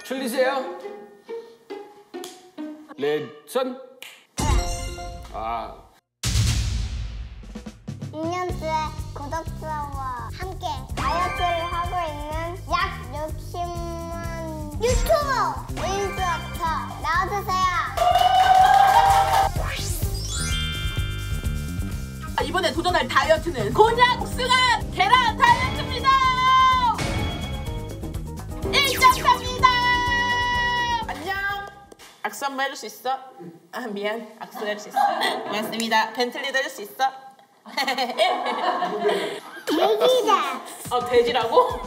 틀리세요? 레슨. 아. 2년째 구독자와 함께 다이어트를 하고 있는 약 60만 유튜버 일주부터 나와주세요. 이번에 도전할 다이어트는 곤약 숭아 계란 다이어트입니다. 1.4입니다. 안녕. 악수 한번 해줄 수 있어? 아 미안. 악수 해줄 수 있어? 고맙습니다. 벤틀리도 해줄 수 있어? 돼지다. 돼지라고?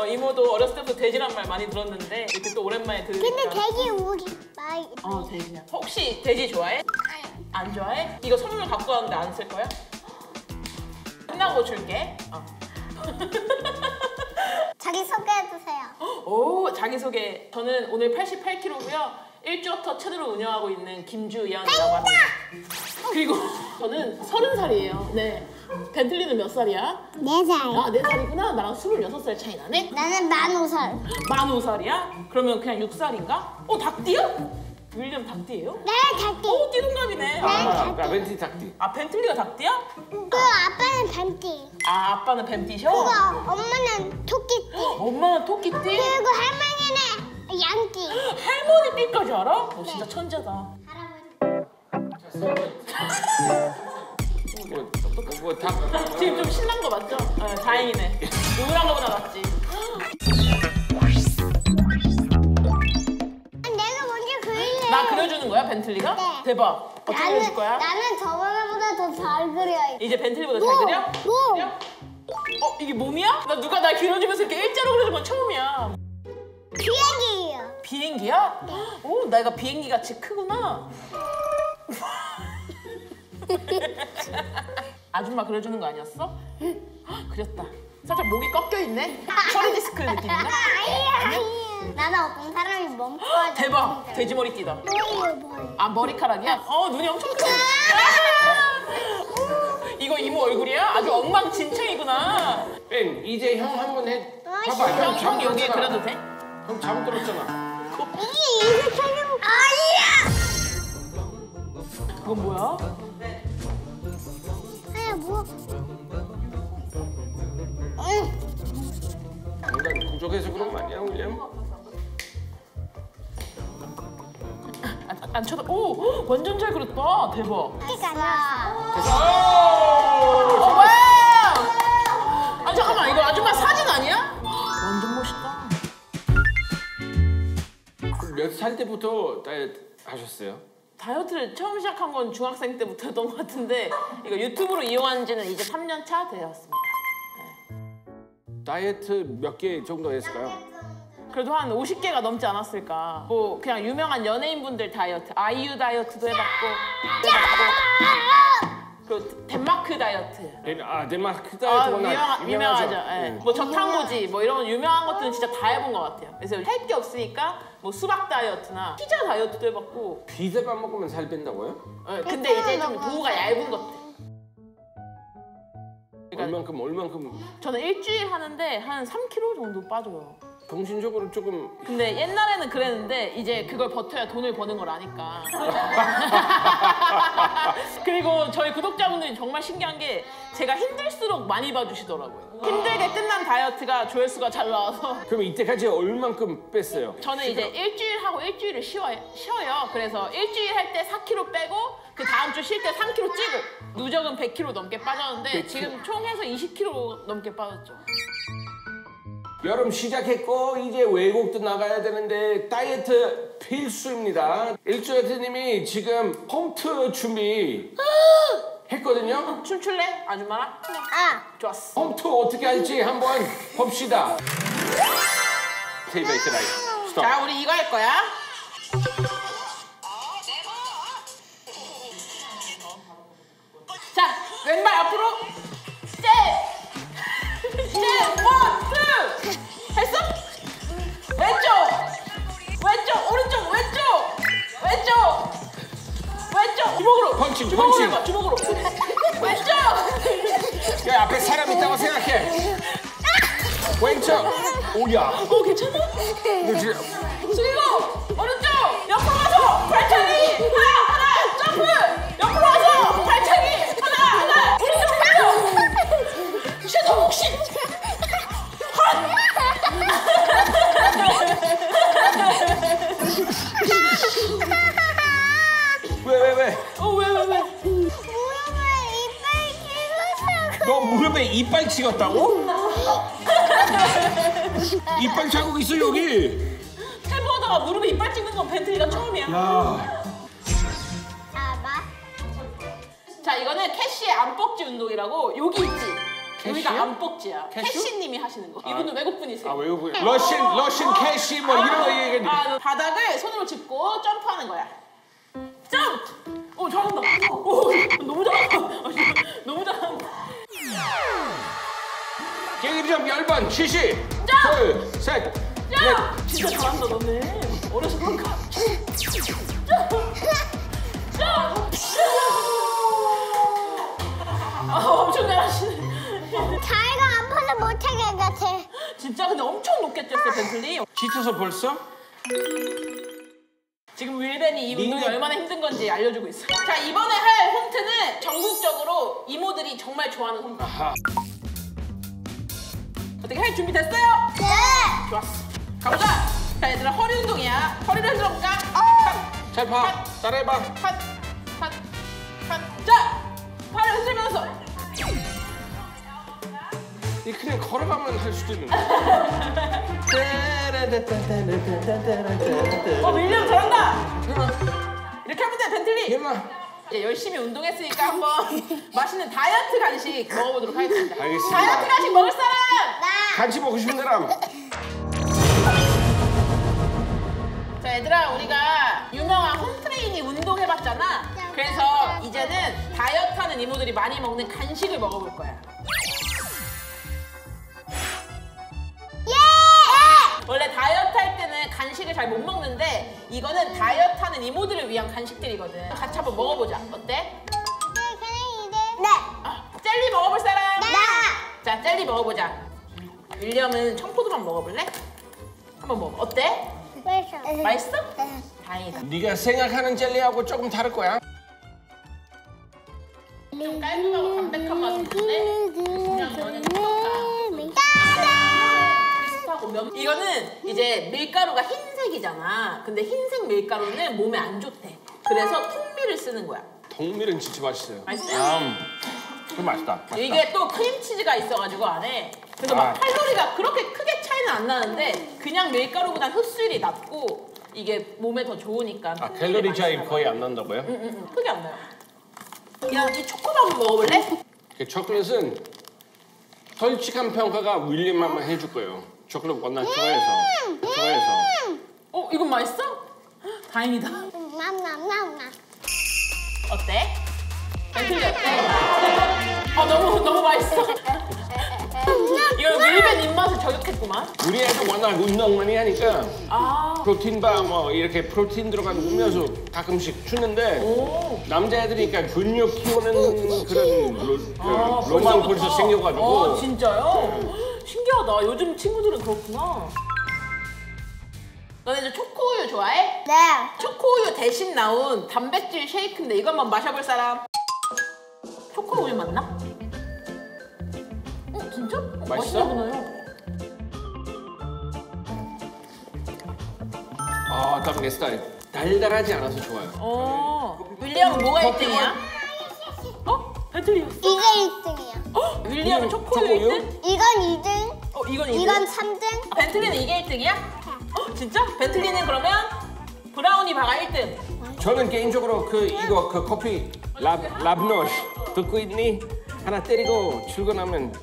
이모도 어렸을 때부터 돼지란 말 많이 들었는데 이렇게 또 오랜만에 들으니까. 근데 돼지 우리 많이. 돼지야. 혹시 돼지 좋아해? 안 좋아해? 이거 선물 갖고 왔는데 안 쓸 거야? 끝나고 줄게. 자기 소개해주세요. 오, 자기소개. 저는 오늘 88kg고요. 일주어터 채널을 운영하고 있는 김주연이라고 합니다. 그리고 저는 30살이에요. 네. 벤틀리는 몇 살이야? 4살. 아, 4살이구나. 나랑 26살 차이 나네? 나는 15살. 15살이야? 그러면 그냥 6살인가? 닭띠야? 윌리엄 닭띠예요? 네, 닭띠. 오, 띠동갑이네. 벤티 닭띠. 아, 벤틀리가 닭띠야? 그 아빠는 뱀띠. 아, 아빠는 뱀띠셔? 그거 엄마는 토끼띠. 엄마는 토끼띠? 그리고 할머니는 양띠. 할머니 띠까지 알아? 너 진짜 천재다. 지금 좀 신난 거 맞죠? 다행이네. 우울한 거보다 낫지. 내가 먼저 그릴래. 나 그려주는 거야, 벤틀리가? 네. 대박. 어떻게 그려줄 거야? 나는 저번보다 더 잘 그려. 이제 벤틀리보다 잘 그려? 그려? 이게 몸이야? 누가 날 그려주면서 이렇게 일자로 그려준 건 처음이야. 비행기예요. 비행기야? 오, 내가 비행기 같이 크구나. 아줌마 그려주는 거 아니었어? 그렸다. 살짝 목이 꺾여 있네. 허리 디스크 느낌인가? 아니야. 나는 어떤 사람이 멈춰야 돼. 대박. 돼지머리띠다. 뭐예요? 아, 머리카락이야? 눈이 엄청 크네. 이거 이모 얼굴이야? 아주 엉망진창이구나. 벤, 이제 형 한번 해. 봐봐, 형 여기에 그려도 돼? 형 잘못 들었잖아. 이게 촬영. 아니야. 그건 뭐야? 아야 뭐? 인간 부족해서 그런 거 아니야, 윌리엄? 안 쳐다. 오, 완전 잘 그렸다. 대박. 뭐야? 아 잠깐만, 이거 아줌마 사진 아니야? 완전 멋있다. 몇 살 때부터 다이어트 하셨어요? 다이어트를 처음 시작한 건 중학생 때부터였던 것 같은데 이거 유튜브로 이용한 지는 이제 3년 차 되었습니다. 다이어트 몇 개 정도 했을까요? 그래도 한 50개가 넘지 않았을까. 뭐 그냥 유명한 연예인분들 다이어트, 아이유 다이어트도 해봤고 그리고 덴마크 다이어트. 덴마크 다이어트가 유명하죠. 예. 뭐 저탄고지 뭐 이런 유명한 것들은 진짜 다 해본 것 같아요. 그래서 할 게 없으니까 뭐 수박 다이어트나 피자 다이어트도 해봤고. 피자만 먹으면 살 뺀다고요? 근데 이제 좀 도우가 얇은 것들. 얼만큼? 저는 일주일 하는데 한 3kg 정도 빠져요. 정신적으로 조금. 근데 옛날에는 그랬는데 이제 그걸 버텨야 돈을 버는 걸 아니까. 그리고 저희 구독자분들이 정말 신기한 게 제가 힘들수록 많이 봐주시더라고요. 힘들게 끝난 다이어트가 조회수가 잘 나와서. 그럼 이때까지 얼만큼 뺐어요? 저는 이제 일주일 하고 일주일을 쉬어요. 그래서 일주일 할 때 4kg 빼고 그 다음 주 쉴 때 3kg 찌고 누적은 100kg 넘게 빠졌는데 지금 총 해서 20kg 넘게 빠졌죠. 여름 시작했고 이제 외국도 나가야 되는데 다이어트 필수입니다. 일주어트님이 지금 홈트 준비 했거든요. 춤출래? 아줌마랑? 좋았어. 홈트 어떻게 할지 한번 봅시다. 테이블 라이트 스톱. 자, 우리 이거 할 거야. 자, 왼발 앞으로. 원, 투. 했어? 왼쪽, 오른쪽, 왼쪽. 주먹으로. 펀칭. 해봐, 주먹으로. 왼쪽. 야, 앞에 사람 있다고 생각해. 왼쪽. 오야. 괜찮아? 이거 진짜. 그리고 오른쪽 옆으로 와서 발차기 하나 점프 옆으로 와서 발차기 하나 오른쪽 섀도우 시 왜? 왜? 너 무릎에 이빨 찍었다고? 이빨 자국 있어 여기. 탈모하다가 무릎에 이빨 찍는 건 벤틀리가 처음이야. 야. 자, 이거는 캐시의 안뻑지 운동이라고 여기 있지. 여기가 캐시요? 안뻑지야. 캐슈? 캐시님이 하시는 거. 이분은 외국분이세요. 아 외국분. 러신 캐시 뭐 이런 거 얘기해. 바닥을 손으로 짚고 점프하는 거야. 점프! 오, 잘한다. 오, 너무 잘한다. 너무 잘한다. 깨기점 10번 70. 점! 둘, 셋. 야! 진짜 잘한다, 너네. 어려서 그런가? 엄청 잘하시네. 다리가 아파서 못하게 같아. 진짜 근데 엄청 높게 뛰었어, 벤틀리. 지쳐서 벌써? 지금 윌벤이 이 운동이 니네- 얼마나 힘든 건지 알려주고 있어. 자, 이번에 할 홈트는 전국적으로 이모들이 정말 좋아하는 홈트. 아하. 어떻게 할 준비 됐어요? 네. 좋았어. 가보자. 자, 얘들아 허리 운동이야. 허리를 흔들어 볼까? 잘 봐. 따라해봐. 핫. 자, 팔을 흔들면서. 이 그냥 걸어가면 할 수도 있는데. 윌리엄 잘한다. 이렇게 하면 돼, 벤틀리. 얘마. 이제 열심히 운동했으니까 한번 맛있는 다이어트 간식 먹어보도록 하겠습니다. 알겠습니다. 다이어트 간식 먹을 사람? 같이 먹고 싶은 사람. 자, 얘들아, 우리가 유명한 홈트레이닝 운동 해봤잖아. 그래서 이제는 다이어트하는 이모들이 많이 먹는 간식을 먹어볼 거야. 원래 다이어트 할 때는 간식을 잘 못 먹는데 이거는 다이어트 하는 이모들을 위한 간식들이거든. 같이 한번 먹어보자. 어때? 네. 젤리 먹어볼 사람? 네. 자, 젤리 먹어보자. 윌리엄은 청포도만 먹어볼래? 한번 먹어. 어때? 맛있어? 다행이다. 네가 생각하는 젤리하고 조금 다를 거야. 좀 깔끔하고 담백한 맛은 있는데 그냥 너는 비슷하고 이거는 이제 밀가루가 흰색이잖아. 근데 흰색 밀가루는 몸에 안 좋대. 그래서 통밀을 쓰는 거야. 동밀은 진짜 맛있어요. 맛있어요? 그럼 맛있다. 이게 또 크림치즈가 있어가지고 안에 그래서 막 칼로리가 그렇게 크게 차이는 안 나는데 그냥 밀가루보다 흡수율이 낮고 이게 몸에 더 좋으니까. 캘로리 차이 거의 안 난다고요? 크게 안 나요. 야, 이 초코바 한번 먹어볼래? 초콜릿은 솔직한 평가가 윌리엄만 해줄 거예요. 초콜릿 워낙 좋아해서. 이건 맛있어? 다행이다. 어때? 벤틀리 어때? 너무 맛있어. 이거 윌벤 입맛을 저격했구만. 우리 애도 워낙 운동 많이 하니까 아, 프로틴바 뭐 이렇게 프로틴 들어간 음료수 가끔씩 주는데 남자애들이니까 근육 키우는 그런 로망 벌써 생겨가지고. 진짜요? 신기하다. 요즘 친구들은 그렇구나. 너네 이제 초코우유 좋아해? 네. 초코우유 대신 나온 단백질 쉐이크인데 이거 한번 마셔볼 사람? 초코우유 맞나? 진짜? 맛있어? 맛있나 보네요. 딱 내 스타일. 달달하지 않아서 좋아요. 윌리엄은 뭐가 1등이야? 벤틀리였어. 이게 1등이야. 윌리엄은 초코우유 초코우유? 1등? 이건 2등. 이건 2등? 이건 3등. 벤틀리는 이게 1등이야? 진짜? 벤틀리는 그러면 브라우니 바가 1등. 저는 개인적으로 이거 커피 랍노시 듣고 있니? 하나 때리고 출근하면.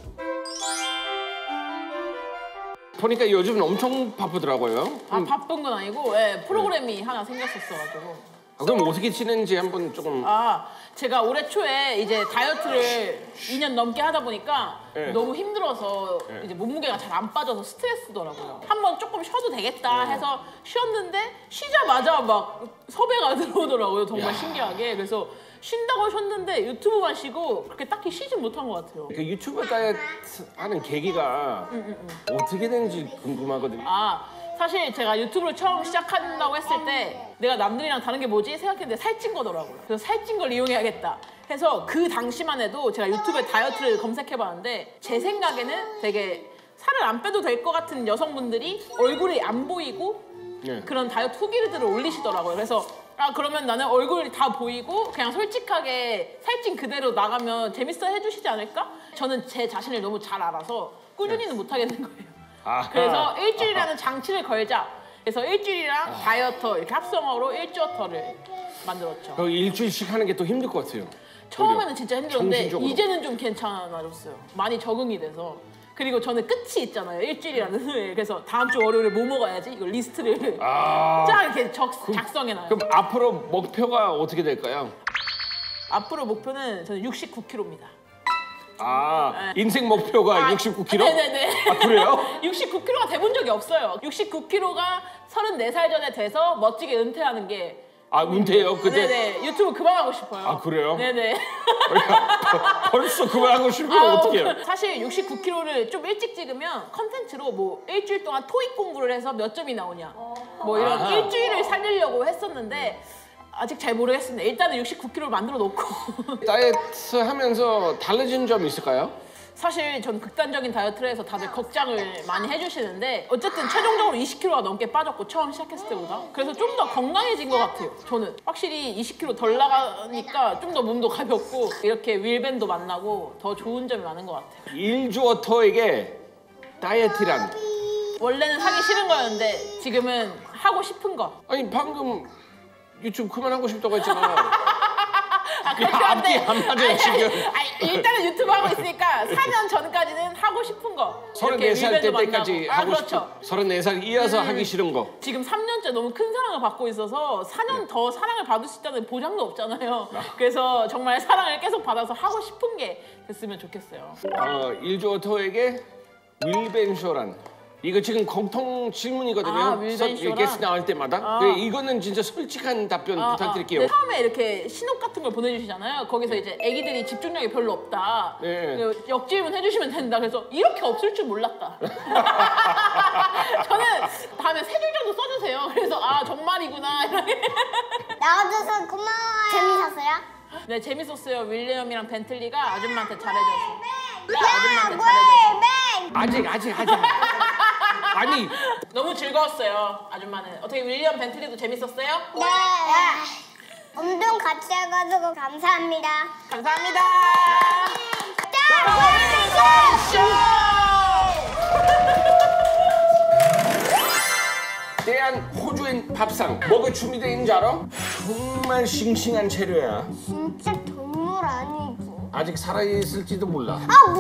보니까 요즘 엄청 바쁘더라고요. 바쁜 건 아니고 프로그램이 하나 생겼었어가지고. 그럼 어떻게 지내는지 한번 조금. 제가 올해 초에 이제 다이어트를 2년 넘게 하다 보니까 너무 힘들어서 이제 몸무게가 잘 안 빠져서 스트레스더라고요. 한번 조금 쉬어도 되겠다 해서 쉬었는데 쉬자마자 막 섭외가 들어오더라고요. 정말 신기하게. 그래서 쉰다고 하셨는데 유튜브만 쉬고 그렇게 딱히 쉬진 못한 것 같아요. 그 유튜브 다이어트 하는 계기가 어떻게 되는지 궁금하거든요. 아, 사실 제가 유튜브를 처음 시작한다고 했을 때 내가 남들이랑 다른 게 뭐지 생각했는데 살찐 거더라고요. 그래서 살찐 걸 이용해야겠다 해서 그 당시만 해도 제가 유튜브에 다이어트를 검색해봤는데 제 생각에는 되게 살을 안 빼도 될 것 같은 여성분들이 얼굴이 안 보이고 네. 그런 다이어트 후기들을 올리시더라고요. 그래서 아 그러면 나는 얼굴이 다 보이고 그냥 솔직하게 살찐 그대로 나가면 재밌어 해주시지 않을까? 저는 제 자신을 너무 잘 알아서 꾸준히는 못하겠는 거예요. 아하. 그래서 일주일이라는 장치를 걸자. 그래서 일주일이랑 다이어터 이렇게 합성어로 일주어터를 만들었죠. 그 일주일씩 하는 게 또 힘들 것 같아요. 처음에는 진짜 힘들었는데 정신적으로. 이제는 좀 괜찮아졌어요. 많이 적응이 돼서. 그리고 저는 끝이 있잖아요. 일주일이라는 후에. 그래서 다음 주 월요일에 뭐 먹어야지? 이걸 리스트를 쫙 이렇게 작성해놔요. 그럼 앞으로 목표가 어떻게 될까요? 앞으로 목표는 저는 69kg입니다. 아, 인생 목표가 69kg? 네네네. 아, 그래요? 69kg가 돼본 적이 없어요. 69kg가 34살 전에 돼서 멋지게 은퇴하는 게 아, 은퇴요? 그때? 네네. 유튜브 그만하고 싶어요. 아, 그래요? 네네. 벌써 그만하고 싶으면 어떡해요? 사실 69kg를 좀 일찍 찍으면 컨텐츠로 뭐 일주일 동안 토익 공부를 해서 몇 점이 나오냐 뭐 이런 아하. 일주일을 살리려고 했었는데 아직 잘 모르겠습니다. 일단은 69kg를 만들어 놓고 다이어트 하면서 달라진 점 있을까요? 사실 전 극단적인 다이어트를 해서 다들 걱정을 많이 해주시는데 어쨌든 최종적으로 20kg가 넘게 빠졌고 처음 시작했을 때보다 그래서 좀 더 건강해진 것 같아요. 저는 확실히 20kg 덜 나가니까 좀 더 몸도 가볍고 이렇게 윌밴도 만나고 더 좋은 점이 많은 것 같아요. 일주어터에게 다이어트란? 원래는 하기 싫은 거였는데 지금은 하고 싶은 거. 아니 방금 유튜브 그만하고 싶다고 했잖아요. 아 그렇게 앞뒤 한데 안 맞아요, 지금. 일단은 유튜브 하고 있으니까 4년 전까지는 하고 싶은 거. 이렇게 34살 윌밴도 때까지 만나고. 하고 그렇죠. 싶은 34살 이어서 하기 싫은 거. 지금 3년째 너무 큰 사랑을 받고 있어서 4년 더 사랑을 받을 수 있다는 보장도 없잖아요. 그래서 정말 사랑을 계속 받아서 하고 싶은 게 됐으면 좋겠어요. 일주어터에게 윌벤쇼란 이거 지금 공통 질문이거든요. 아, 윌벤쇼란? 게스트 나올 때마다. 이거는 진짜 솔직한 답변 부탁드릴게요. 네, 처음에 이렇게 신호 같은 걸 보내주시잖아요. 거기서 이제 애기들이 집중력이 별로 없다. 네. 역질문 해주시면 된다. 그래서 이렇게 없을 줄 몰랐다. 저는 다음에 3줄 정도 써주세요. 그래서 아 정말이구나. 나와줘서 고마워요. 재밌었어요? 네 재밌었어요. 윌리엄이랑 벤틀리가 아줌마한테 잘해줬어요. 네, 야, 아줌마한테 뭐해, 잘해줬어요. 아직. 아니 너무 즐거웠어요. 아줌마는. 어떻게 윌리엄 벤틀리도 재밌었어요? 네. 운동 같이 해가지고 감사합니다. 감사합니다. 대한 호주엔 밥상 먹을 준비되어 있는 줄 알아? 정말 싱싱한 재료야. 진짜 동물 아니지? 아직 살아있을지도 몰라. 아,